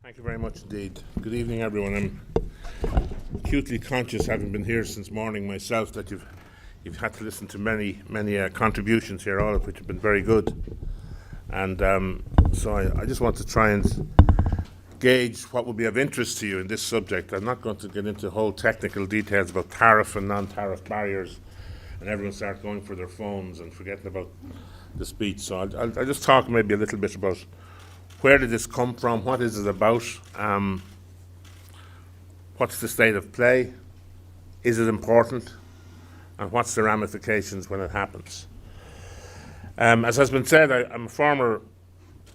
Thank you very much indeed. Good evening, everyone. I'm acutely conscious, having been here since morning myself, that you've had to listen to many contributions here, all of which have been very good. And so I just want to try and gauge what would be of interest to you in this subject. I'm not going to get into whole technical details about tariff and non-tariff barriers, and everyone start going for their phones and forgetting about the speech. So I'll just talk maybe a little bit about where did this come from, what is it about, what's the state of play, is it important, and what's the ramifications when it happens. As has been said, I'm a former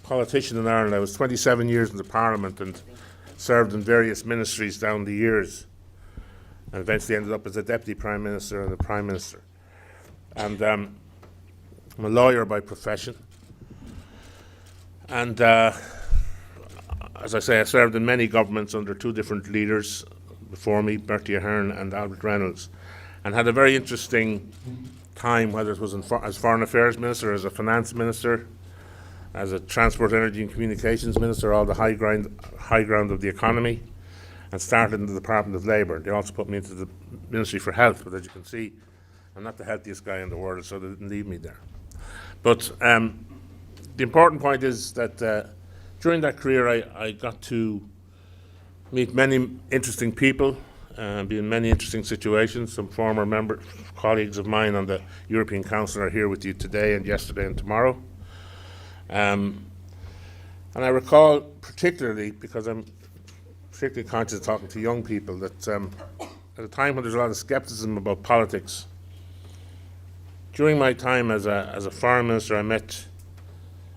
politician in Ireland. I was 27 years in the Parliament and served in various ministries down the years, and eventually ended up as a Deputy Prime Minister and a Prime Minister. And I'm a lawyer by profession. And as I say, I served in many governments under two different leaders before me, Bertie Ahern and Albert Reynolds, and had a very interesting time, whether it was as Foreign Affairs Minister, as a Finance Minister, as a Transport, Energy and Communications Minister, all the high ground of the economy, and started in the Department of Labour. They also put me into the Ministry for Health, but as you can see, I'm not the healthiest guy in the world, so they didn't leave me there. But the important point is that during that career I got to meet many interesting people, be in many interesting situations. Some former colleagues of mine on the European Council are here with you today and yesterday and tomorrow. And I recall particularly, because I'm particularly conscious of talking to young people, that at a time when there's a lot of skepticism about politics, during my time as a foreign minister, I met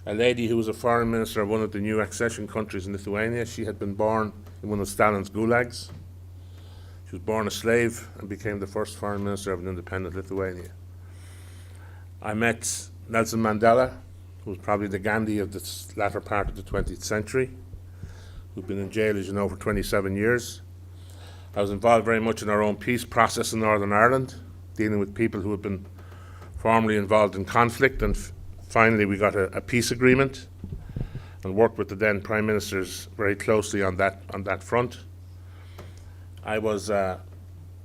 a lady who was a foreign minister of one of the new accession countries in Lithuania. She had been born in one of Stalin's gulags. She was born a slave and became the first foreign minister of an independent Lithuania. I met Nelson Mandela, who was probably the Gandhi of the latter part of the 20th century, who'd been in jail, as you know, for 27 years. I was involved very much in our own peace process in Northern Ireland, dealing with people who had been formerly involved in conflict, and finally we got a peace agreement and worked with the then Prime Ministers very closely on that front. I was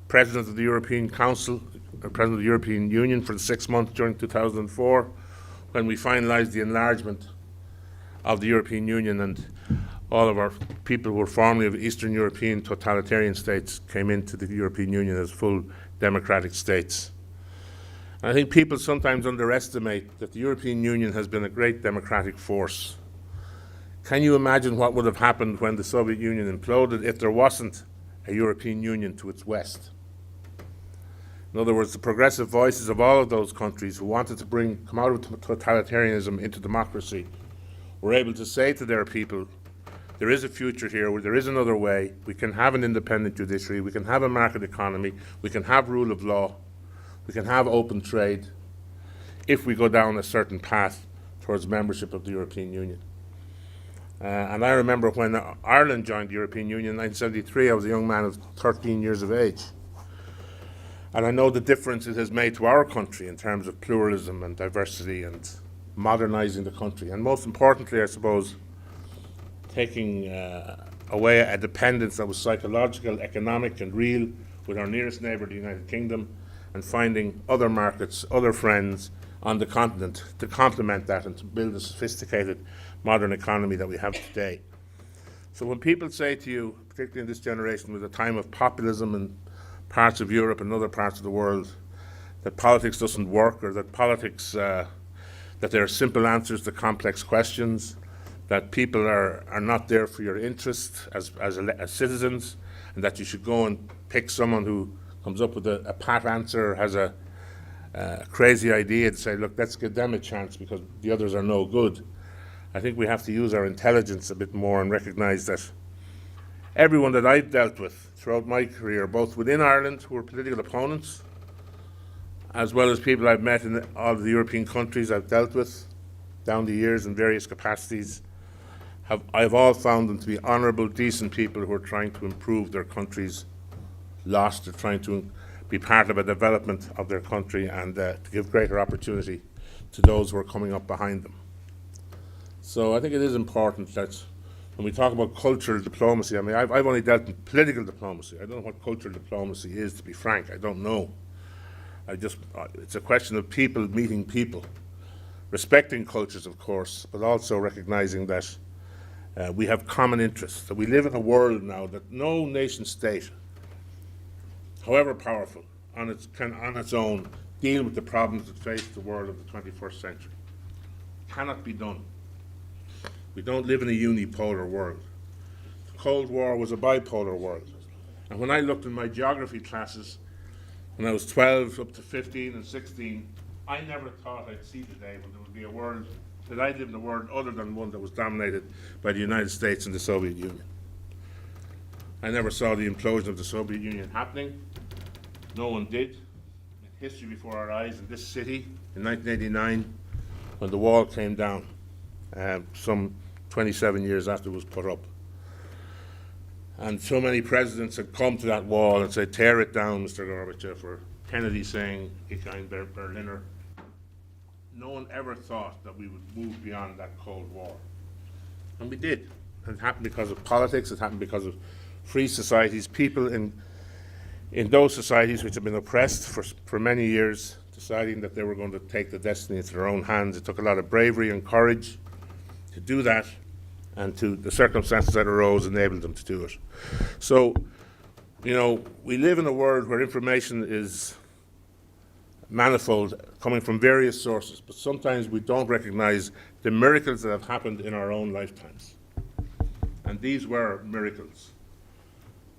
President of the European Council, President of the European Union for 6 months during 2004, when we finalised the enlargement of the European Union, and all of our people who were formerly of Eastern European totalitarian states came into the European Union as full democratic states. I think people sometimes underestimate that the European Union has been a great democratic force. Can you imagine what would have happened when the Soviet Union imploded if there wasn't a European Union to its west? In other words, the progressive voices of all of those countries who wanted to come out of totalitarianism into democracy were able to say to their people, there is a future here, there is another way, we can have an independent judiciary, we can have a market economy, we can have rule of law, we can have open trade if we go down a certain path towards membership of the European Union. And I remember when Ireland joined the European Union in 1973, I was a young man of 13 years of age. And I know the difference it has made to our country in terms of pluralism and diversity and modernising the country. And most importantly, I suppose, taking away a dependence that was psychological, economic and real with our nearest neighbour, the United Kingdom, and finding other markets, other friends on the continent to complement that and to build a sophisticated modern economy that we have today. So when people say to you, particularly in this generation with a time of populism in parts of Europe and other parts of the world, that politics doesn't work, or that politics, that there are simple answers to complex questions, that people are not there for your interest as citizens, and that you should go and pick someone who comes up with a pat answer, or has a crazy idea to say, look, let's give them a chance because the others are no good. I think we have to use our intelligence a bit more and recognise that everyone that I've dealt with throughout my career, both within Ireland who are political opponents, as well as people I've met in all of the European countries I've dealt with down the years in various capacities, I've all found them to be honourable, decent people who are trying to improve their country's lot, they're trying to be part of a development of their country and to give greater opportunity to those who are coming up behind them. So I think it is important that when we talk about cultural diplomacy, I mean, I've only dealt in political diplomacy. I don't know what cultural diplomacy is, to be frank. I don't know. It's a question of people meeting people, respecting cultures, of course, but also recognizing that we have common interests, that we live in a world now that no nation state, however powerful, can on its own deal with the problems that face the world of the 21st century. Cannot be done. We don't live in a unipolar world. The Cold War was a bipolar world. And when I looked in my geography classes, when I was 12 up to 15 and 16, I never thought I'd see the day when there would be a world, that I'd live in a world other than one that was dominated by the United States and the Soviet Union. I never saw the implosion of the Soviet Union happening. No one did. History before our eyes in this city in 1989, when the wall came down, some 27 years after it was put up. And so many presidents had come to that wall and said, tear it down, Mr. Gorbachev, or Kennedy saying, Ich ein Berliner. No one ever thought that we would move beyond that Cold War. And we did. And it happened because of politics, it happened because of free societies, people in those societies which have been oppressed for many years, deciding that they were going to take the destiny into their own hands. It took a lot of bravery and courage to do that, and to the circumstances that arose enabled them to do it. So, you know, we live in a world where information is manifold, coming from various sources, but sometimes we don't recognize the miracles that have happened in our own lifetimes. And these were miracles.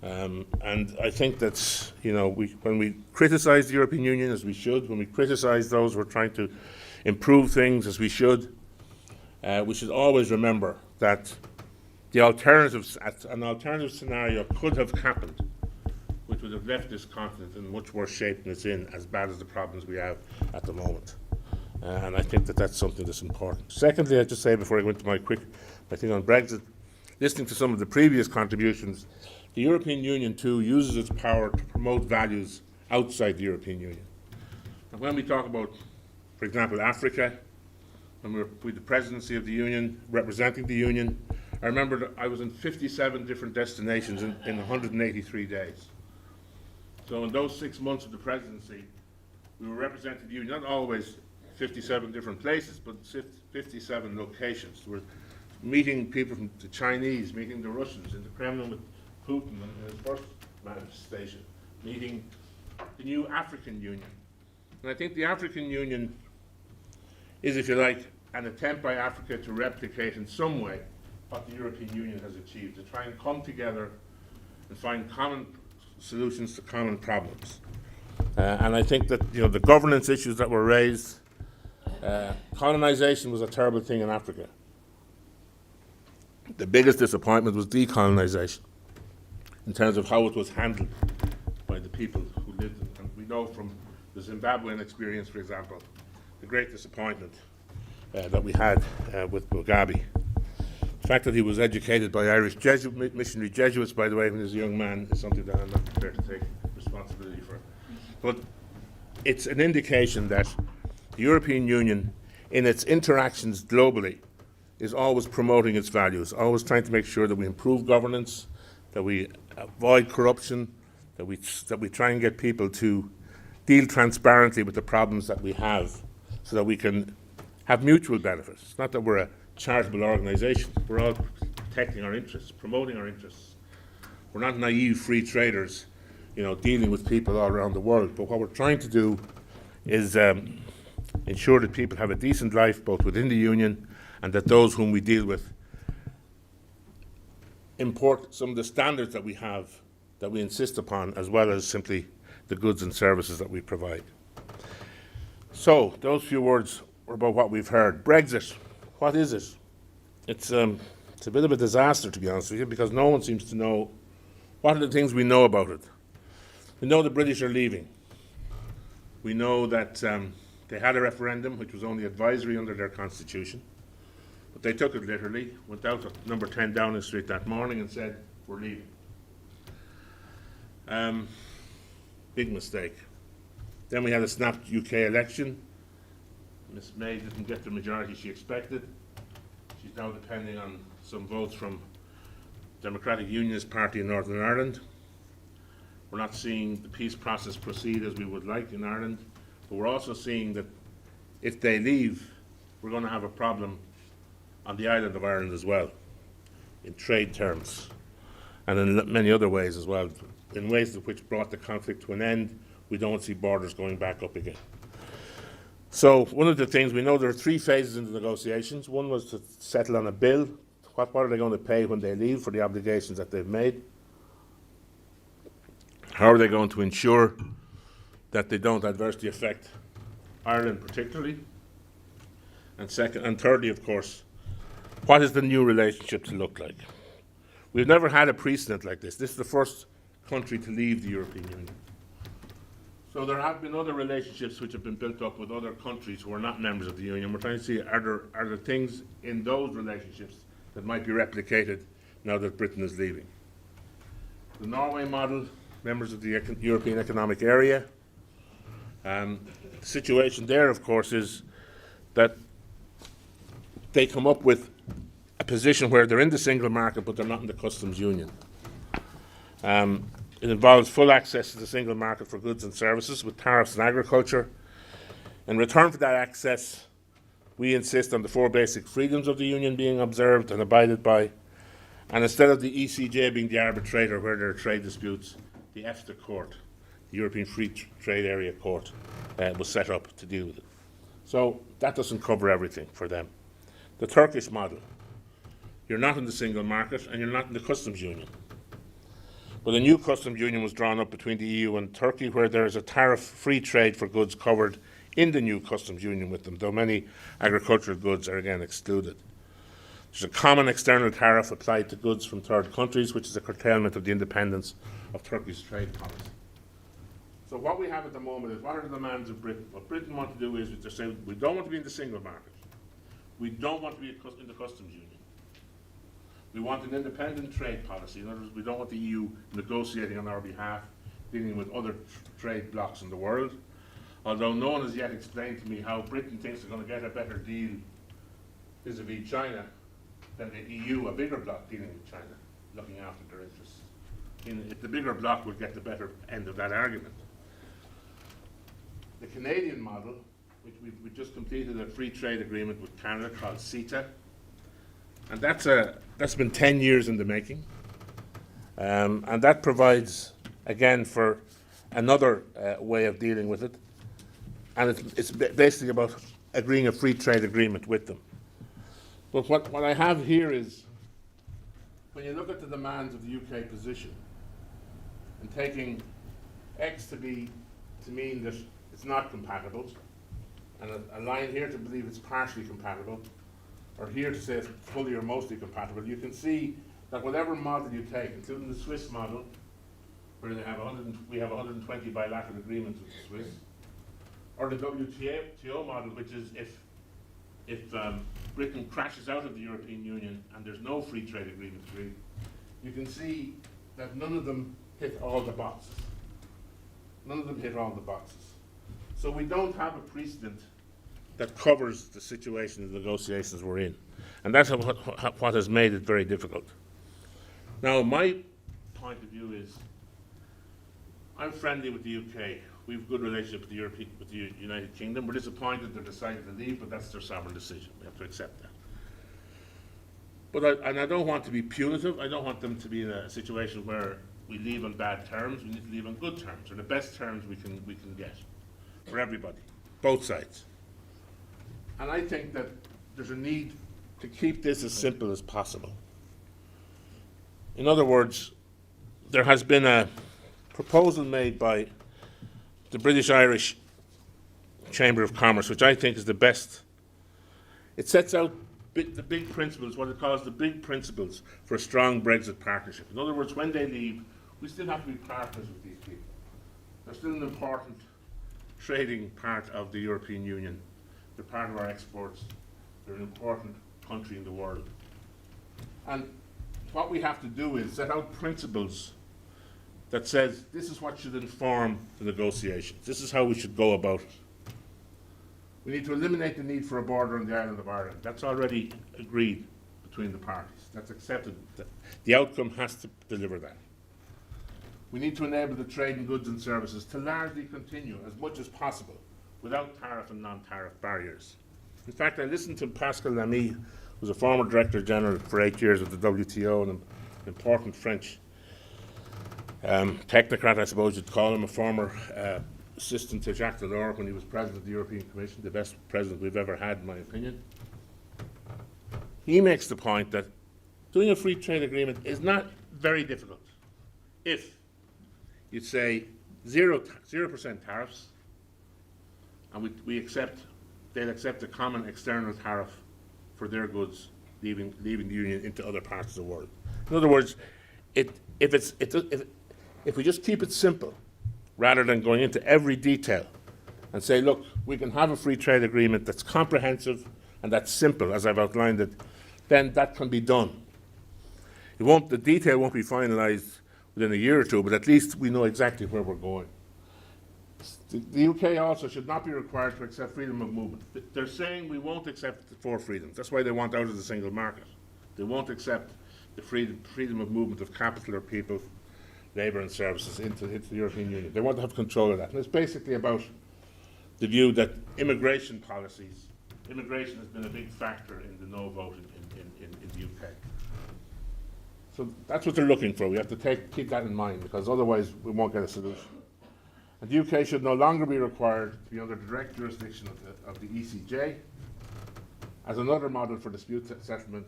And I think that, you know, when we criticize the European Union, as we should, when we criticize those who are trying to improve things, as we should always remember that an alternative scenario could have happened, which would have left this continent in much worse shape than it's in, as bad as the problems we have at the moment. And I think that that's something that's important. Secondly, I'd just say before I go into my thing on Brexit, listening to some of the previous contributions, the European Union, too, uses its power to promote values outside the European Union. And when we talk about, for example, Africa, when we were with the presidency of the Union, representing the Union, I remember that I was in 57 different destinations in 183 days. So in those 6 months of the presidency, we were representing the Union, not always 57 different places, but 57 locations. We were meeting people from the Chinese, meeting the Russians in the Kremlin with Putin in his first manifestation, meeting the new African Union. And I think the African Union is, if you like, an attempt by Africa to replicate in some way what the European Union has achieved, to try and come together and find common solutions to common problems. And I think that, you know, the governance issues that were raised, colonization was a terrible thing in Africa. The biggest disappointment was decolonization, in terms of how it was handled by the people who lived in it. And we know from the Zimbabwean experience, for example, the great disappointment that we had with Mugabe. The fact that he was educated by Irish missionary Jesuits, by the way, when he was a young man, is something that I'm not prepared to take responsibility for. But it's an indication that the European Union, in its interactions globally, is always promoting its values, always trying to make sure that we improve governance, that we avoid corruption, that we try and get people to deal transparently with the problems that we have, so that we can have mutual benefits. It's not that we're a charitable organisation. We're all protecting our interests, promoting our interests. We're not naive free traders, you know, dealing with people all around the world. But what we're trying to do is ensure that people have a decent life, both within the Union, and that those whom we deal with import some of the standards that we have, that we insist upon, as well as simply the goods and services that we provide. So, those few words were about what we've heard. Brexit, what is it? It's a bit of a disaster, to be honest with you, because no one seems to know what are the things we know about it. We know the British are leaving. We know that they had a referendum, which was only advisory under their constitution, but they took it literally, went out at number 10 Downing Street that morning and said, we're leaving. Big mistake. Then we had a snapped UK election. Miss May didn't get the majority she expected. She's now depending on some votes from Democratic Unionist Party in Northern Ireland. We're not seeing the peace process proceed as we would like in Ireland, but we're also seeing that if they leave, we're going to have a problem on the island of Ireland as well, in trade terms, and in many other ways as well, in ways which brought the conflict to an end. We don't see borders going back up again. So one of the things, we know there are 3 phases in the negotiations. One was to settle on a bill. What are they going to pay when they leave for the obligations that they've made? How are they going to ensure that they don't adversely affect Ireland particularly? And second, and thirdly, of course, what is the new relationship to look like? We've never had a precedent like this. This is the first country to leave the European Union. So there have been other relationships which have been built up with other countries who are not members of the Union. We're trying to see, are there things in those relationships that might be replicated now that Britain is leaving? The Norway model, members of the European Economic Area. The situation there, of course, is that they come up with a position where they're in the single market but they're not in the customs union. It involves full access to the single market for goods and services with tariffs and agriculture. In return for that access, we insist on the 4 basic freedoms of the union being observed and abided by. And instead of the ECJ being the arbitrator where there are trade disputes, the EFTA court, the European Free Trade Area Court, was set up to deal with it. So that doesn't cover everything for them. The Turkish model, you're not in the single market and you're not in the customs union. But a new customs union was drawn up between the EU and Turkey, where there is a tariff-free trade for goods covered in the new customs union with them, though many agricultural goods are again excluded. There's a common external tariff applied to goods from third countries, which is a curtailment of the independence of Turkey's trade policy. So what we have at the moment is, what are the demands of Britain? What Britain wants to do is to say, we don't want to be in the single market. We don't want to be in the customs union. We want an independent trade policy. In other words, we don't want the EU negotiating on our behalf, dealing with other trade blocs in the world. Although no one has yet explained to me how Britain thinks they're going to get a better deal vis-a-vis China than the EU, a bigger bloc dealing with China, looking after their interests. If the bigger bloc would get the better end of that argument. The Canadian model, which we just completed a free trade agreement with Canada called CETA, and that's been 10 years in the making, and that provides, again, for another way of dealing with it, and it's basically about agreeing a free trade agreement with them. But what I have here is, when you look at the demands of the UK position, and taking X to mean that it's not compatible, and a line here to believe it's partially compatible, or here to say it's fully or mostly compatible, you can see that whatever model you take, including the Swiss model, where we have 120 bilateral agreements with the Swiss, or the WTO model, which is if Britain crashes out of the European Union and there's no free trade agreement agreed, you can see that none of them hit all the boxes. None of them hit all the boxes. So we don't have a precedent that covers the situation the negotiations we're in. And that's what has made it very difficult. Now, my point of view is, I'm friendly with the UK. We have a good relationship with the United Kingdom. We're disappointed they're deciding to leave, but that's their sovereign decision. We have to accept that. But I don't want to be punitive. I don't want them to be in a situation where we leave on bad terms. We need to leave on good terms, or the best terms we can get for everybody, both sides. And I think that there's a need to keep this as simple as possible. In other words, there has been a proposal made by the British-Irish Chamber of Commerce, which I think is the best. It sets out the big principles, what it calls the big principles for a strong Brexit partnership. In other words, when they leave, we still have to be partners with these people. They're still an important trading part of the European Union. They're part of our exports. They're an important country in the world. And what we have to do is set out principles that says this is what should inform the negotiations. This is how we should go about it. We need to eliminate the need for a border on the island of Ireland. That's already agreed between the parties. That's accepted. The outcome has to deliver that. We need to enable the trade in goods and services to largely continue as much as possible without tariff and non-tariff barriers. In fact, I listened to Pascal Lamy, who was a former Director General for 8 years of the WTO and an important French technocrat, I suppose you'd call him, a former assistant to Jacques Delors when he was President of the European Commission, the best president we've ever had, in my opinion. He makes the point that doing a free trade agreement is not very difficult if you say 0% tariffs, and they'll accept a common external tariff for their goods leaving the Union into other parts of the world. In other words, if we just keep it simple, rather than going into every detail, and say, look, we can have a free trade agreement that's comprehensive and that's simple, as I've outlined it, then that can be done. The detail won't be finalised within a year or two, but at least we know exactly where we're going. The UK also should not be required to accept freedom of movement. They're saying we won't accept the four freedoms. That's why they want out of the single market. They won't accept the freedom of movement of capital or people, labour and services into the European Union. They want to have control of that. And it's basically about the view that immigration has been a big factor in the no vote in the UK. So that's what they're looking for. We have to keep that in mind, because otherwise we won't get a solution. And the UK should no longer be required to be under the direct jurisdiction of the ECJ, as another model for dispute settlement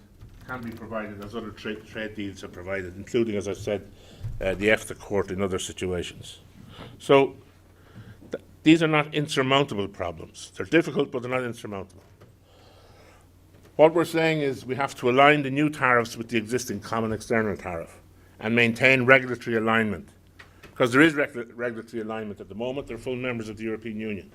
can be provided as other trade deals are provided, including, as I said, the EFTA court in other situations. So these are not insurmountable problems. They're difficult, but they're not insurmountable. What we're saying is we have to align the new tariffs with the existing common external tariff and maintain regulatory alignment, because there is regulatory alignment at the moment. They're full members of the European Union.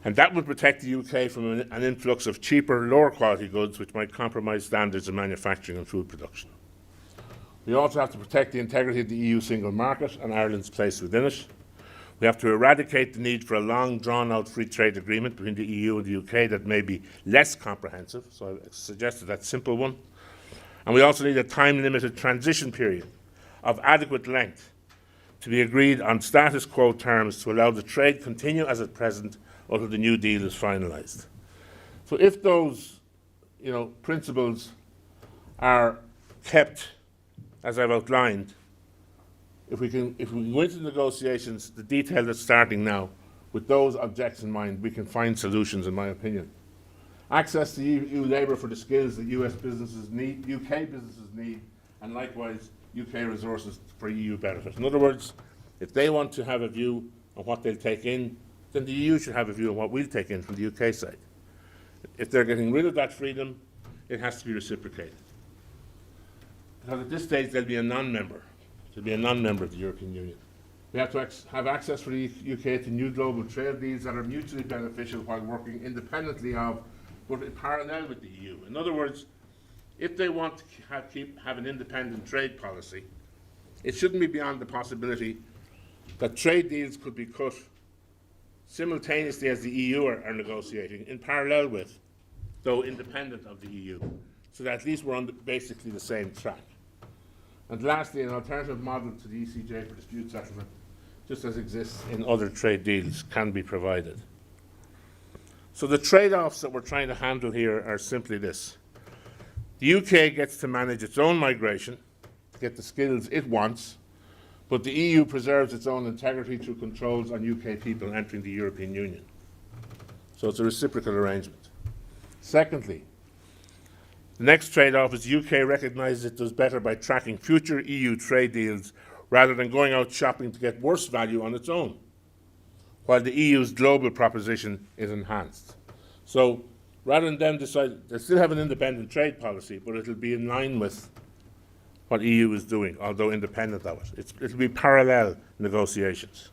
And that would protect the UK from an influx of cheaper, lower quality goods which might compromise standards in manufacturing and food production. We also have to protect the integrity of the EU single market and Ireland's place within it. We have to eradicate the need for a long, drawn-out free trade agreement between the EU and the UK that may be less comprehensive, so I suggested that simple one. And we also need a time-limited transition period of adequate length to be agreed on status quo terms to allow the trade continue as at present until the new deal is finalised. So if those principles are kept as I've outlined, if we can go into negotiations, the detail that's starting now, with those objects in mind, we can find solutions, in my opinion. Access to EU labour for the skills that UK businesses need, and likewise UK resources for EU benefit. In other words, if they want to have a view on what they'll take in, then the EU should have a view on what we'll take in from the UK side. If they're getting rid of that freedom, it has to be reciprocated. Because at this stage, they'll be a non-member. They'll be a non-member of the European Union. We have to have access for the UK to new global trade deals that are mutually beneficial while working independently of, but in parallel with the EU. In other words, if they want to have an independent trade policy, it shouldn't be beyond the possibility that trade deals could be cut simultaneously as the EU are negotiating, in parallel with, though independent of the EU, so that at least we're on basically the same track. And lastly, an alternative model to the ECJ for dispute settlement, just as exists in other trade deals, can be provided. So the trade-offs that we're trying to handle here are simply this. The UK gets to manage its own migration, get the skills it wants, but the EU preserves its own integrity through controls on UK people entering the European Union. So it's a reciprocal arrangement. Secondly, the next trade-off is the UK recognises it does better by tracking future EU trade deals rather than going out shopping to get worse value on its own, while the EU's global proposition is enhanced. So rather than them decide, they still have an independent trade policy, but it'll be in line with what EU is doing, although independent of it. It'll be parallel negotiations.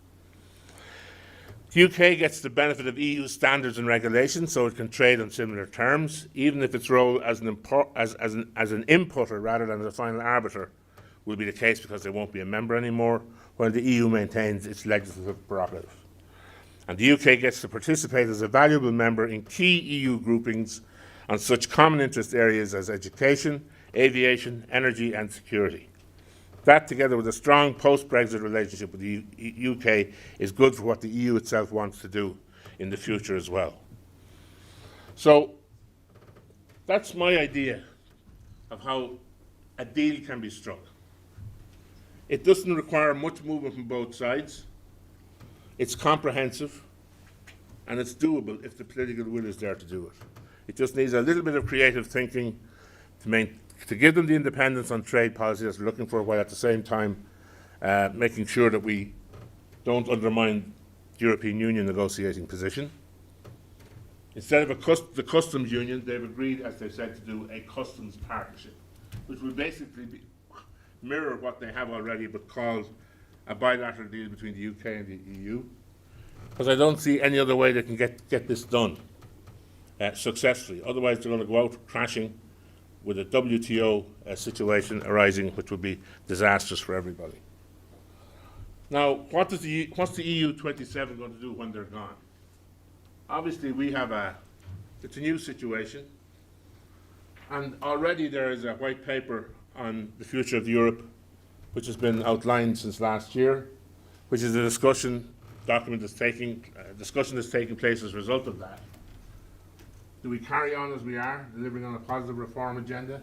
The UK gets the benefit of EU standards and regulations, so it can trade on similar terms, even if its role as an inputter rather than as a final arbiter will be the case because they won't be a member anymore, while the EU maintains its legislative prerogative. And the UK gets to participate as a valuable member in key EU groupings on such common interest areas as education, aviation, energy and security. That, together with a strong post-Brexit relationship with the UK, is good for what the EU itself wants to do in the future as well. So that's my idea of how a deal can be struck. It doesn't require much movement from both sides. It's comprehensive, and it's doable if the political will is there to do it. It just needs a little bit of creative thinking to give them the independence on trade policy that they're looking for, while at the same time making sure that we don't undermine the European Union negotiating position. Instead of the customs union, they've agreed, as they said, to do a customs partnership, which will basically mirror what they have already, but called a bilateral deal between the UK and the EU. Because I don't see any other way they can get this done successfully. Otherwise, they're going to go out crashing with a WTO situation arising, which would be disastrous for everybody. Now, what's the EU 27 going to do when they're gone? Obviously, it's a new situation, and already there is a white paper on the future of Europe, which has been outlined since last year, which is a discussion that's taking place as a result of that. Do we carry on as we are, delivering on a positive reform agenda?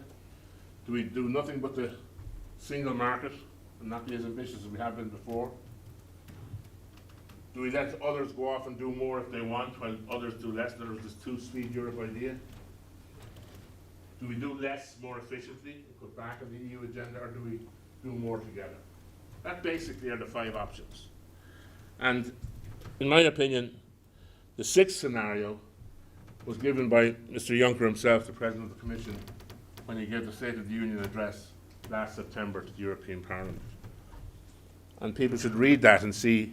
Do we do nothing but the single market and not be as ambitious as we have been before? Do we let others go off and do more if they want, while others do less? In other words, this two-speed Europe idea. Do we do less more efficiently and put back on the EU agenda, or do we do more together? That basically are the 5 options. And in my opinion, the 6th scenario was given by Mr. Juncker himself, the President of the Commission, when he gave the State of the Union address last September to the European Parliament. And people should read that and see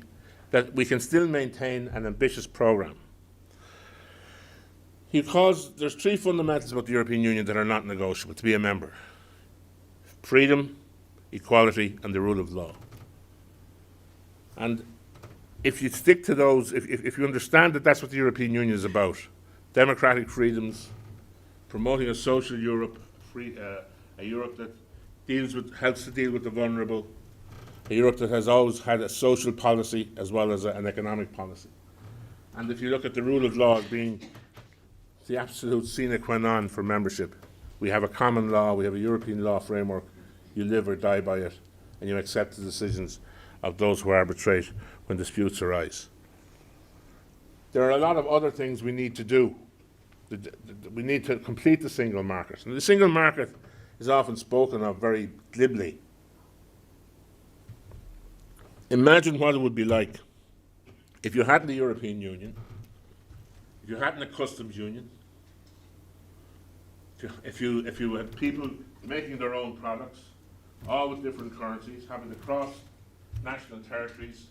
that we can still maintain an ambitious programme. There's 3 fundamentals about the European Union that are not negotiable to be a member: freedom, equality, and the rule of law. And if you stick to those, if you understand that that's what the European Union is about, democratic freedoms, promoting a social Europe, a Europe that helps to deal with the vulnerable, a Europe that has always had a social policy as well as an economic policy. And if you look at the rule of law as being the absolute sine qua non for membership, we have a common law, we have a European law framework, you live or die by it, and you accept the decisions of those who arbitrate when disputes arise. There are a lot of other things we need to do. We need to complete the single market. And the single market is often spoken of very glibly. Imagine what it would be like if you hadn't the European Union, if you hadn't a customs union, if you had people making their own products, all with different currencies, having to cross national territories,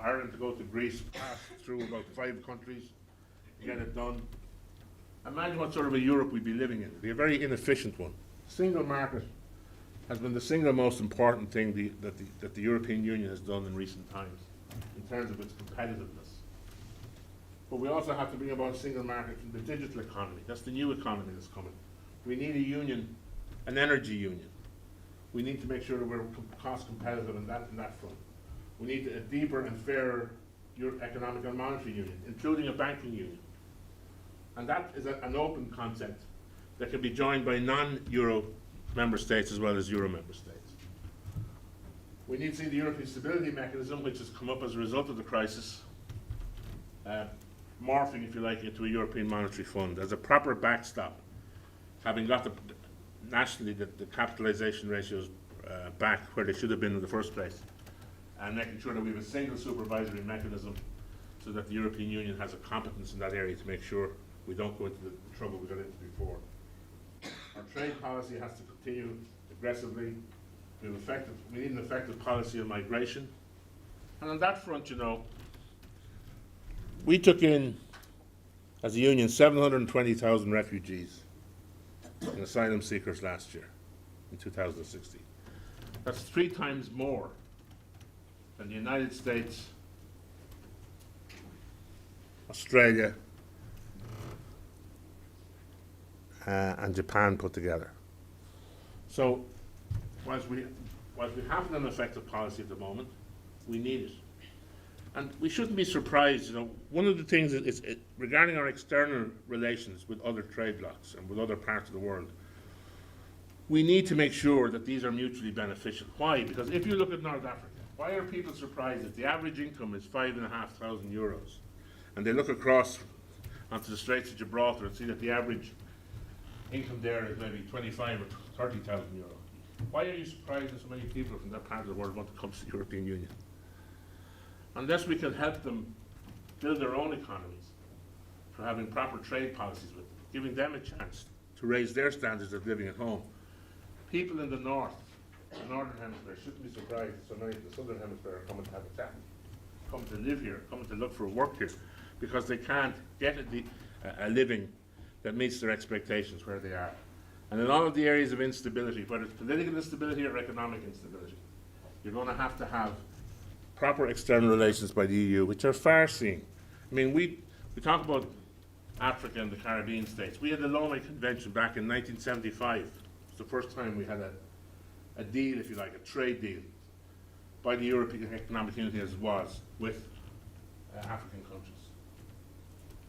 Ireland to go to Greece, pass through about 5 countries to get it done. Imagine what sort of a Europe we'd be living in. It'd be a very inefficient one. Single market has been the single most important thing that the European Union has done in recent times in terms of its competitiveness. But we also have to bring about a single market in the digital economy. That's the new economy that's coming. We need a union, an energy union. We need to make sure that we're cost competitive in that front. We need a deeper and fairer economic and monetary union, including a banking union. And that is an open concept that can be joined by non-Euro member states as well as Euro member states. We need to see the European Stability Mechanism, which has come up as a result of the crisis, morphing, if you like, into a European Monetary Fund as a proper backstop, having got nationally the capitalisation ratios back where they should have been in the first place, and making sure that we have a single supervisory mechanism so that the European Union has a competence in that area to make sure we don't go into the trouble we got into before. Our trade policy has to continue aggressively. We need an effective policy on migration. And on that front, we took in, as a union, 720,000 refugees and asylum seekers last year, in 2016. That's 3 times more than the United States, and Japan put together. So, whilst we have an effective policy at the moment, we need it. And we shouldn't be surprised. One of the things is regarding our external relations with other trade blocs and with other parts of the world, we need to make sure that these are mutually beneficial. Why? Because if you look at North Africa, why are people surprised that the average income is €5,500, and they look across onto the Straits of Gibraltar and see that the average income there is maybe 25 or 30,000 euros? Why are you surprised that so many people from that part of the world want to come to the European Union? Unless we can help them build their own economies through having proper trade policies with them, giving them a chance to raise their standards of living at home. People in the north, the northern hemisphere, shouldn't be surprised that so many of the southern hemisphere are coming to have a chat, coming to live here, coming to look for work here, because they can't get a living that meets their expectations where they are. And in all of the areas of instability, whether it's political instability or economic instability, you're going to have proper external relations by the EU, which are far-seeing. I mean, we talk about Africa and the Caribbean states. We had the Lomé Convention back in 1975. It was the first time we had a deal, if you like, a trade deal by the European Economic Community as it was with African countries.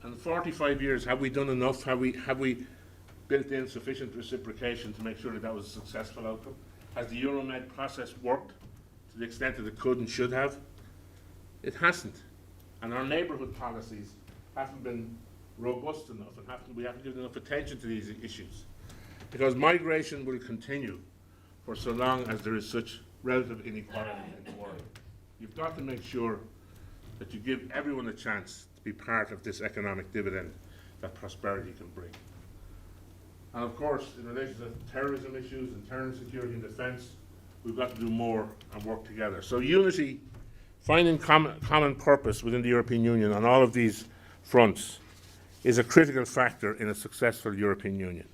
And in 45 years, have we done enough? Have we built in sufficient reciprocation to make sure that that was a successful outcome? Has the Euromed process worked to the extent that it could and should have? It hasn't. And our neighbourhood policies haven't been robust enough, and we haven't given enough attention to these issues. Because migration will continue for so long as there is such relative inequality in the world. You've got to make sure that you give everyone a chance to be part of this economic dividend that prosperity can bring. And of course, in relation to terrorism issues, internal security and defence, we've got to do more and work together. So unity, finding common purpose within the European Union on all of these fronts is a critical factor in a successful European Union.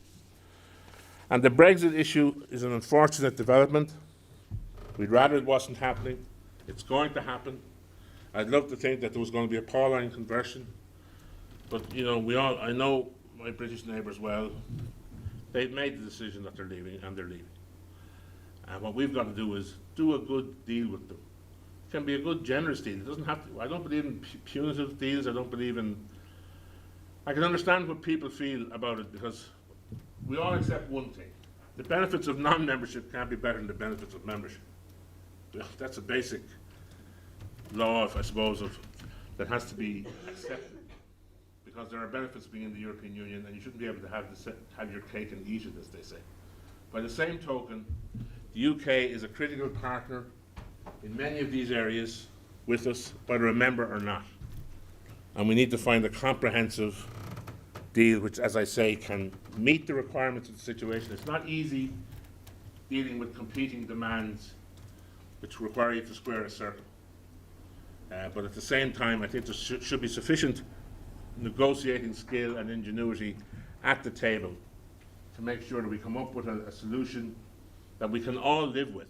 And the Brexit issue is an unfortunate development. We'd rather it wasn't happening. It's going to happen. I'd love to think that there was going to be a Pauline conversion. But, I know my British neighbours well. They've made the decision that they're leaving, and they're leaving. And what we've got to do is do a good deal with them. It can be a good, generous deal. It doesn't have to. I don't believe in punitive deals. I don't believe in. I can understand what people feel about it, because we all accept one thing: the benefits of non-membership can't be better than the benefits of membership. That's a basic law, I suppose, that has to be accepted. Because there are benefits of being in the European Union, and you shouldn't be able to have your cake and eat it, as they say. By the same token, the UK is a critical partner in many of these areas with us, whether a member or not. And we need to find a comprehensive deal which, as I say, can meet the requirements of the situation. It's not easy dealing with competing demands which require you to square a circle. But at the same time, I think there should be sufficient negotiating skill and ingenuity at the table to make sure that we come up with a solution that we can all live with,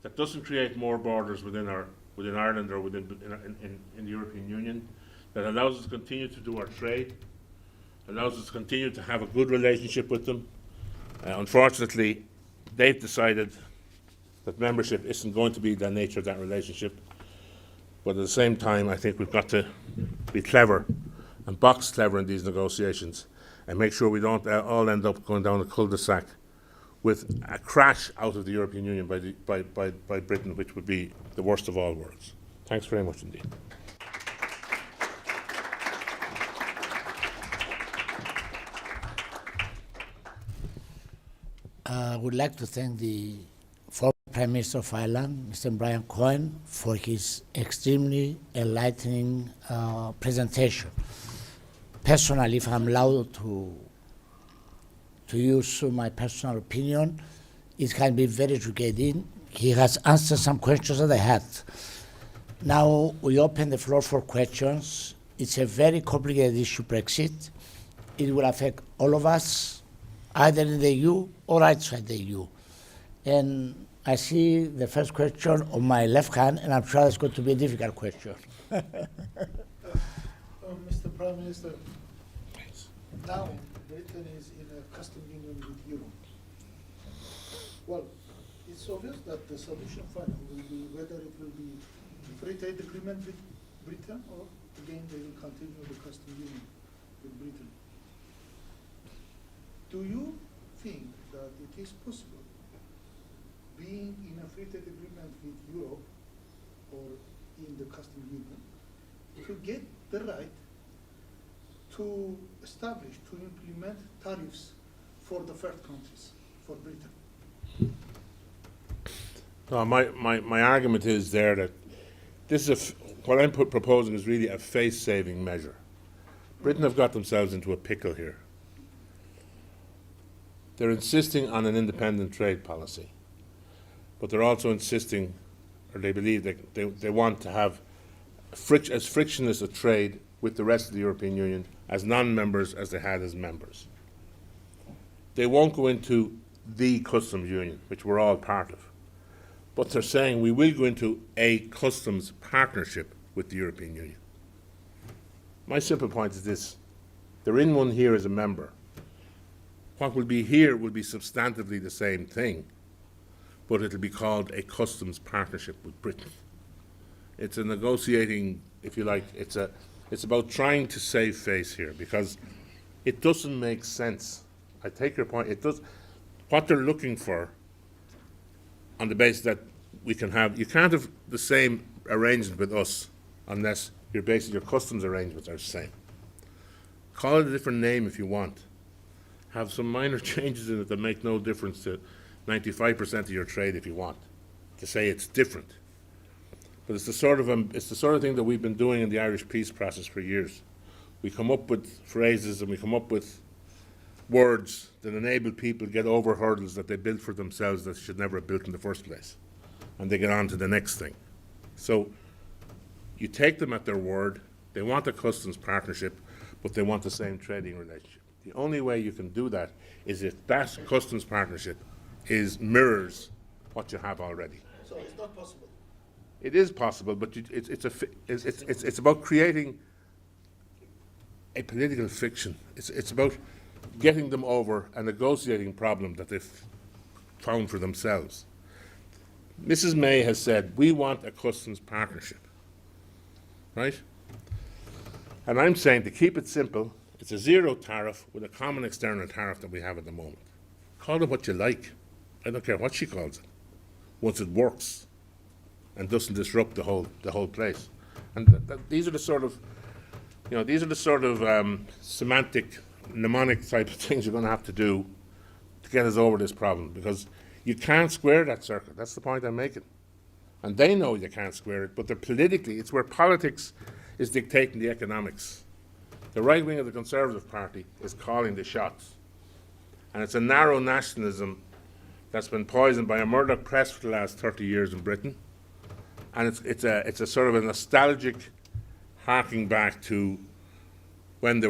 that doesn't create more borders within Ireland or in the European Union, that allows us to continue to do our trade, allows us to continue to have a good relationship with them. Unfortunately, they've decided that membership isn't going to be the nature of that relationship. But at the same time, I think we've got to be clever and box clever in these negotiations and make sure we don't all end up going down a cul-de-sac with a crash out of the European Union by Britain, which would be the worst of all worlds. Thanks very much indeed. I would like to thank the former Prime Minister of Ireland, Mr. Brian Cowen, for his extremely enlightening presentation. Personally, if I'm allowed to use my personal opinion, it can be very educating. He has answered some questions that I had. Now we open the floor for questions. It's a very complicated issue, Brexit. It will affect all of us, either in the EU or outside the EU. And I see the first question on my left hand, and I'm sure it's going to be a difficult question. Mr. Prime Minister, now Britain is in a custom union with Europe. Well, it's obvious that the solution final will be whether it will be free trade agreement with Britain or again they will continue the custom union with Britain. Do you think that it is possible, being in a free trade agreement with Europe or in the custom union, to get the right to establish, to implement tariffs for the third countries, for Britain? No, my argument is there that this is what I'm proposing is really a face-saving measure. Britain have got themselves into a pickle here. They're insisting on an independent trade policy, but they're also insisting, or they believe that they want to have as frictionless a trade with the rest of the European Union as non-members as they had as members. They won't go into the customs union, which we're all part of, but they're saying we will go into a customs partnership with the European Union. My simple point is this: they're in one here as a member. What will be here will be substantively the same thing, but it'll be called a customs partnership with Britain. It's a negotiating, if you like, it's about trying to save face here, because it doesn't make sense. I take your point. It does. What they're looking for, on the basis that you can't have the same arrangement with us unless your customs arrangements are the same. Call it a different name if you want. Have some minor changes in it that make no difference to 95% of your trade if you want, to say it's different. But it's the sort of thing that we've been doing in the Irish peace process for years. We come up with phrases and we come up with words that enable people to get over hurdles that they built for themselves that should never have built in the first place. And they get on to the next thing. So you take them at their word. They want a customs partnership, but they want the same trading relationship. The only way you can do that is if that customs partnership mirrors what you have already. So it's not possible. It is possible, but it's about creating a political fiction. It's about getting them over a negotiating problem that they've found for themselves. Mrs. May has said, we want a customs partnership, right? And I'm saying, to keep it simple, it's a zero tariff with a common external tariff that we have at the moment. Call it what you like. I don't care what she calls it, once it works and doesn't disrupt the whole place. And these are the sort of, semantic, mnemonic type of things you're going to have to do to get us over this problem, because you can't square that circuit. That's the point I'm making. And they know you can't square it, but it's where politics is dictating the economics. The right wing of the Conservative Party is calling the shots. And it's a narrow nationalism that's been poisoned by a Murdoch press for the last 30 years in Britain. And it's a sort of a nostalgic harking back to when they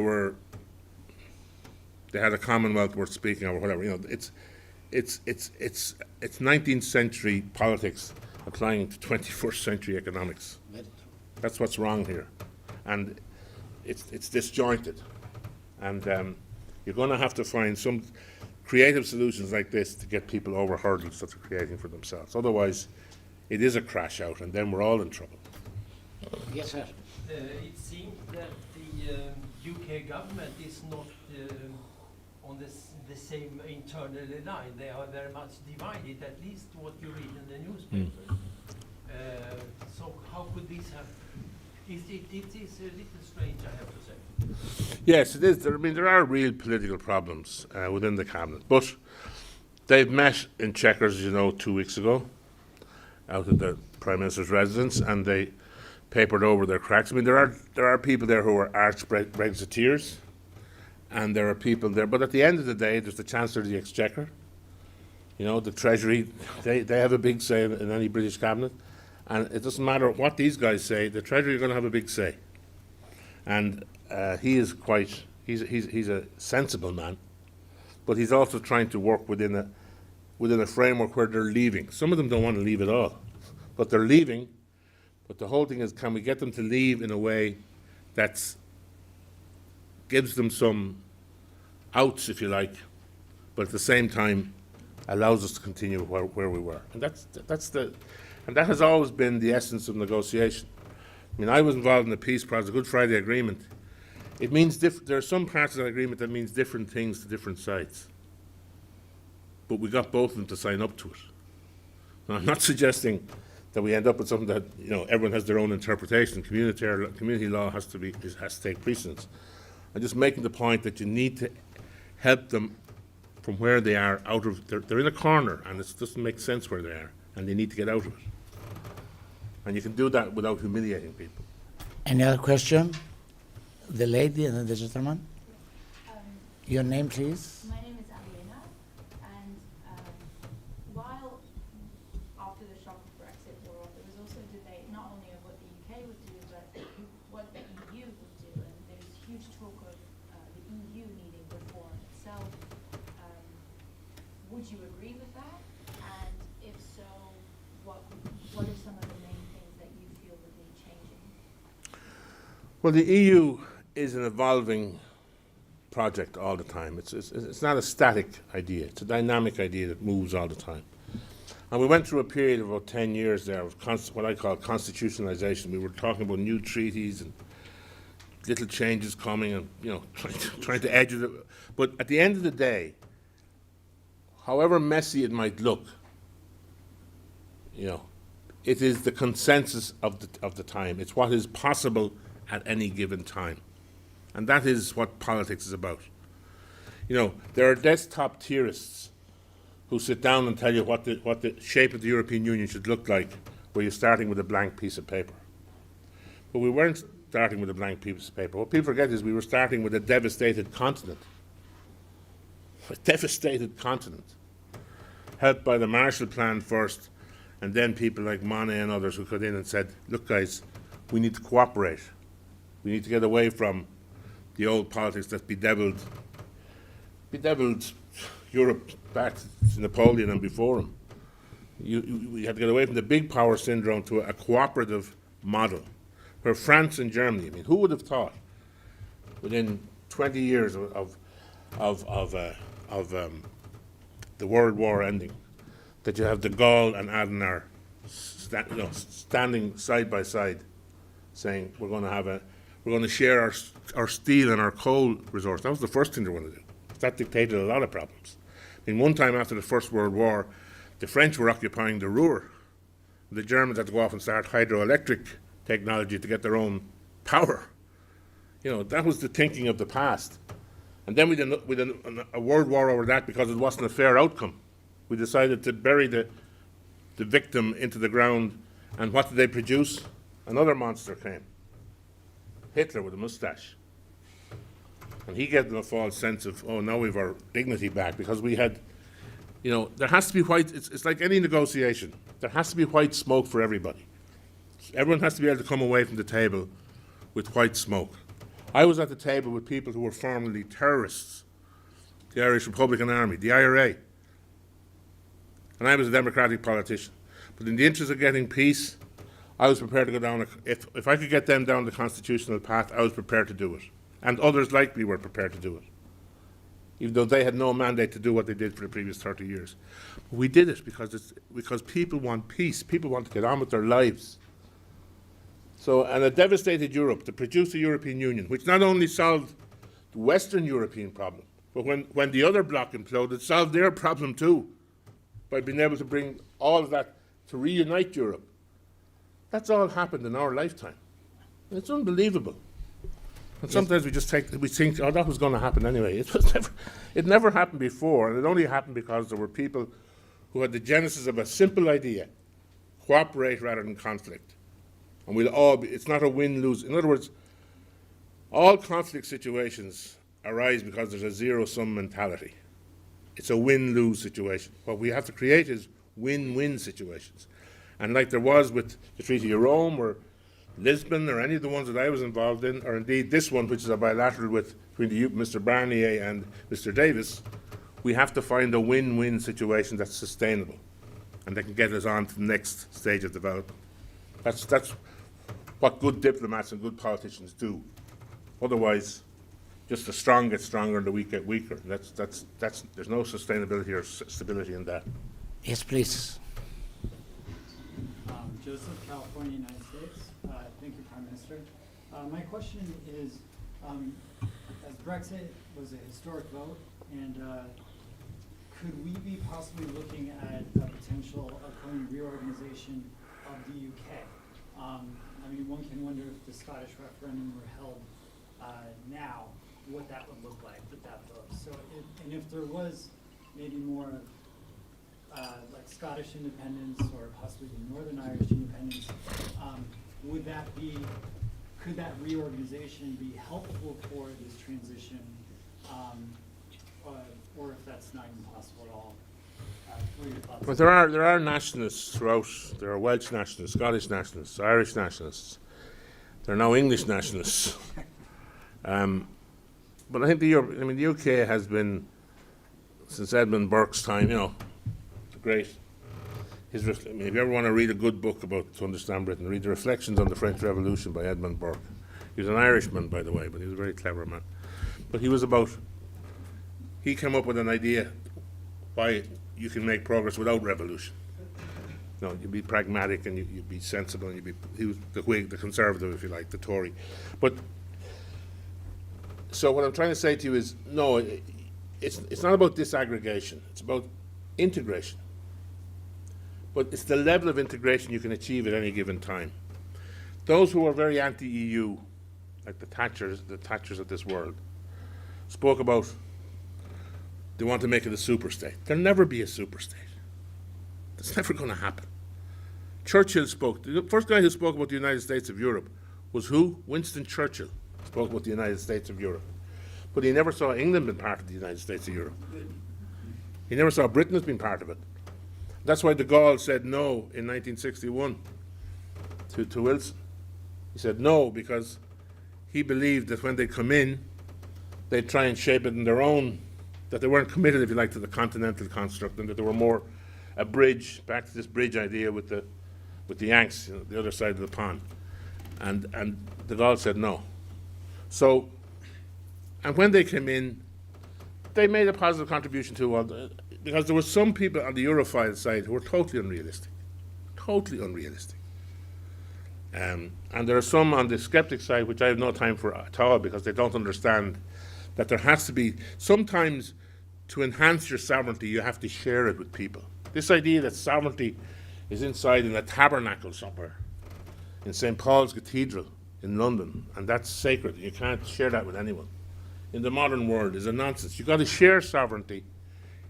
had a Commonwealth worth speaking of, or whatever. It's 19th century politics applying to 21st century economics. That's what's wrong here, and it's disjointed. And you're going to have to find some creative solutions like this to get people over hurdles that they're creating for themselves. Otherwise, it is a crash out, and then we're all in trouble. Yes, sir. It seems that the UK government is not on the same internal line. They are very much divided, at least what you read in the newspapers. So how could this happen? It is a little strange, I have to say. Yes, it is. There are real political problems within the cabinet, but they've met in Chequers, 2 weeks ago, out at the Prime Minister's residence, and they papered over their cracks. There are people there who are arch Brexiteers, and there are people there. But at the end of the day, there's the Chancellor of the Exchequer, the Treasury. They have a big say in any British cabinet, and it doesn't matter what these guys say. The Treasury are going to have a big say, and he's a sensible man, but he's also trying to work within a framework where they're leaving. Some of them don't want to leave at all, but they're leaving. But the whole thing is, can we get them to leave in a way that gives them some outs, if you like, but at the same time allows us to continue where we were. And that has always been the essence of negotiation. I mean, I was involved in the peace process, the Good Friday Agreement. It means there are some parts of that agreement that means different things to different sides. But we got both of them to sign up to it. Now, I'm not suggesting that we end up with something that, you know, everyone has their own interpretation. Community law has to take precedence. I'm just making the point that you need to help them from where they are out of. They're in a corner, and it doesn't make sense where they are, and they need to get out of it. And you can do that without humiliating people. Any other question? The lady and then the gentleman. Your name, please. My name is Alina, and while after the shock of Brexit wore off, there was also debate not only of what the UK would do, but what the EU would do. And there's huge talk of the EU needing reform itself. Would you agree with that? And if so, what are some of the main things that you feel would need changing? Well, the EU is an evolving project all the time. It's not a static idea. It's a dynamic idea that moves all the time. And we went through a period of about 10 years there of what I call constitutionalization. We were talking about new treaties and little changes coming and, you know, trying to edge it. But at the end of the day, however messy it might look, you know, it is the consensus of the time. It's what is possible at any given time. And that is what politics is about. You know, there are desktop theorists who sit down and tell you what the shape of the European Union should look like, where you're starting with a blank piece of paper. But we weren't starting with a blank piece of paper. What people forget is we were starting with a devastated continent. A devastated continent. Helped by the Marshall Plan first, and then people like Monet and others who got in and said, look guys, we need to cooperate. We need to get away from the old politics that bedeviled Europe back to Napoleon and before him. We had to get away from the big power syndrome to a cooperative model, where France and Germany, I mean, who would have thought within 20 years of the World War ending, that you have de Gaulle and Adenauer standing side by side, saying we're going to share our steel and our coal resource. That was the first thing they wanted to do. That dictated a lot of problems. I mean, one time after the First World War, the French were occupying the Ruhr. The Germans had to go off and start hydroelectric technology to get their own power. You know, that was the thinking of the past. And then we did a world war over that because it wasn't a fair outcome. We decided to bury the victim into the ground, and what did they produce? Another monster came. Hitler with a mustache. And he gave them a false sense of, oh, now we've our dignity back, because we had, you know, there has to be white, it's like any negotiation. There has to be white smoke for everybody. Everyone has to be able to come away from the table with white smoke. I was at the table with people who were formerly terrorists, the Irish Republican Army, the IRA, and I was a Democratic politician. But in the interest of getting peace, I was prepared to go down, if I could get them down the constitutional path, I was prepared to do it. And others like me were prepared to do it, even though they had no mandate to do what they did for the previous 30 years. But we did it because people want peace. People want to get on with their lives. So, and a devastated Europe to produce a European Union, which not only solved the Western European problem, but when the other bloc imploded, solved their problem too, by being able to bring all of that to reunite Europe. That's all happened in our lifetime. It's unbelievable. And sometimes we think, oh, that was going to happen anyway. It never happened before, and it only happened because there were people who had the genesis of a simple idea: cooperate rather than conflict. And we'll all be, it's not a win-lose. In other words, all conflict situations arise because there's a zero-sum mentality. It's a win-lose situation. What we have to create is win-win situations. And like there was with the Treaty of Rome or Lisbon or any of the ones that I was involved in, or indeed this one, which is a bilateral between Mr. Barnier and Mr. Davis, we have to find a win-win situation that's sustainable and that can get us on to the next stage of development. That's what good diplomats and good politicians do. Otherwise, Just the strong get stronger and the weak get weaker. That's there's no sustainability or stability in that. Yes, please. Joseph, California, United States. Thank you, Prime Minister. My question is, as Brexit was a historic vote, and could we be possibly looking at a potential upcoming reorganization of the UK? I mean, one can wonder if the Scottish referendum were held now, what that would look like with that vote. So, and if there was maybe more like Scottish independence or possibly Northern Irish independence, could that reorganization be helpful for this transition, or if that's not even possible at all? What are your thoughts? But there are nationalists throughout. There are Welsh nationalists, Scottish nationalists, Irish nationalists. There are now English nationalists. But I think the UK has been, since Edmund Burke's time, great. If you ever want to read a good book to understand Britain, read the Reflections on the French Revolution by Edmund Burke. He was an Irishman, by the way, but he was a very clever man. But he came up with an idea why you can make progress without revolution. You'd be pragmatic and you'd be sensible, and he was the Whig, the Conservative, if you like, the Tory. But so what I'm trying to say to you is, no, it's not about disaggregation. It's about integration. But it's the level of integration you can achieve at any given time. Those who are very anti-EU, like the Thatchers of this world, spoke about they want to make it a superstate. There'll never be a superstate. That's never going to happen. Churchill spoke. The first guy who spoke about the United States of Europe was who? Winston Churchill spoke about the United States of Europe. But he never saw England being part of the United States of Europe. He never saw Britain as being part of it. That's why de Gaulle said no in 1961 to Wilson. He said no because he believed that when they come in, they'd try and shape it in their own, that they weren't committed, if you like, to the continental construct, and that they were more a bridge, back to this bridge idea with the Yanks, the other side of the pond. And de Gaulle said no. So, and when they came in, they made a positive contribution to because there were some people on the Europhile side who were totally unrealistic. Totally unrealistic. And there are some on the skeptic side, which I have no time for at all, because they don't understand that there has to be, sometimes to enhance your sovereignty, you have to share it with people. This idea that sovereignty is inside in a tabernacle somewhere, in St. Paul's Cathedral in London, and that's sacred. You can't share that with anyone. In the modern world is a nonsense. You've got to share sovereignty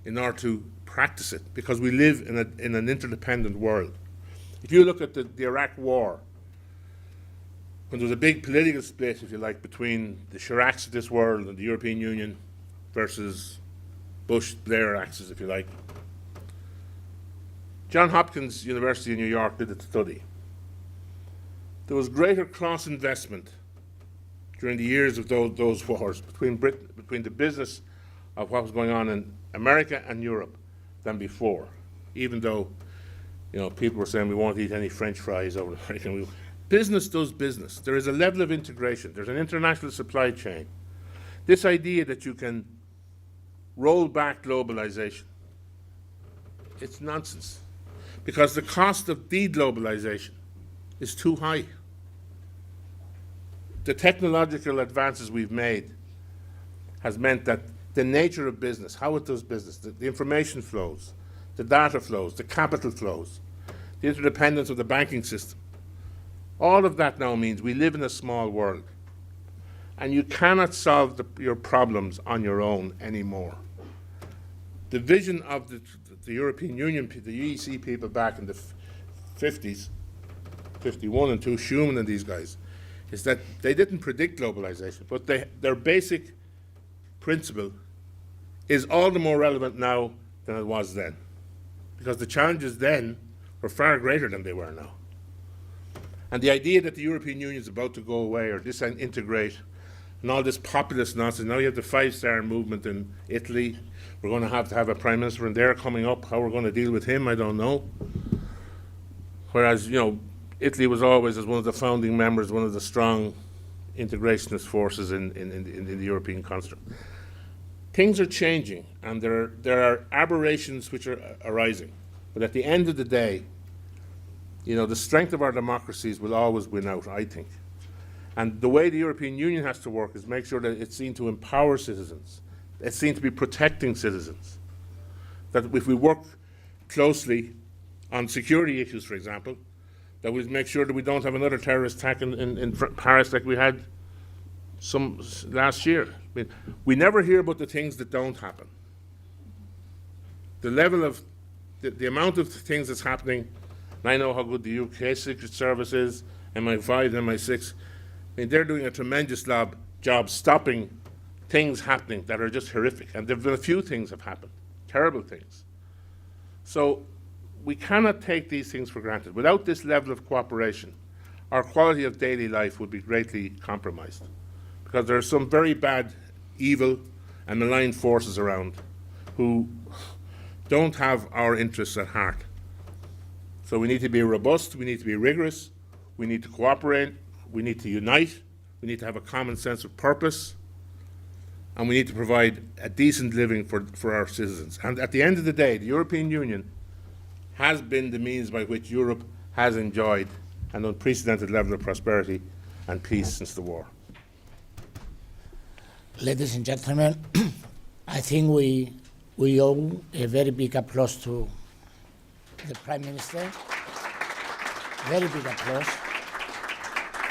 in order to practice it, because we live in an interdependent world. If you look at the Iraq War, when there was a big political split, if you like, between the Chiracs of this world and the European Union versus Bush-Blair axis, if you like, Johns Hopkins University in New York did a study. There was greater cross-investment during the years of those wars between the business of what was going on in America and Europe than before, even though people were saying we won't eat any French fries over American. Business does business. There is a level of integration. There's an international supply chain. This idea that you can roll back globalization, it's nonsense, because the cost of de-globalization is too high. The technological advances we've made has meant that the nature of business, how it does business, the information flows, the data flows, the capital flows, the interdependence of the banking system, all of that now means we live in a small world, and you cannot solve your problems on your own anymore. The vision of the European Union, the EEC people back in the 50s, 51 and 2, Schuman and these guys, is that they didn't predict globalization, but their basic principle is all the more relevant now than it was then, because the challenges then were far greater than they were now. And the idea that the European Union is about to go away or disintegrate and all this populist nonsense, now you have the five-star movement in Italy, we're going to have a prime minister in there coming up, how we're going to deal with him, I don't know. Whereas, Italy was always, as one of the founding members, one of the strong integrationist forces in the European construct. Things are changing, and there are aberrations which are arising. But at the end of the day, the strength of our democracies will always win out, I think. And the way the European Union has to work is make sure that it's seen to empower citizens. It's seen to be protecting citizens. That if we work closely on security issues, for example, that we make sure that we don't have another terrorist attack in Paris like we had some last year. I mean, we never hear about the things that don't happen. The level of, the amount of things that's happening, and I know how good the UK Secret Service is, MI5, MI6, I mean, they're doing a tremendous job stopping things happening that are just horrific. And there have been a few things have happened, terrible things. So we cannot take these things for granted. Without this level of cooperation, our quality of daily life would be greatly compromised, because there are some very bad, evil, and malign forces around who don't have our interests at heart. So we need to be robust, we need to be rigorous, we need to cooperate, we need to unite, we need to have a common sense of purpose, and we need to provide a decent living for our citizens. And at the end of the day, the European Union has been the means by which Europe has enjoyed an unprecedented level of prosperity and peace since the war. Ladies and gentlemen, I think we owe a very big applause to the Prime Minister. Very big applause.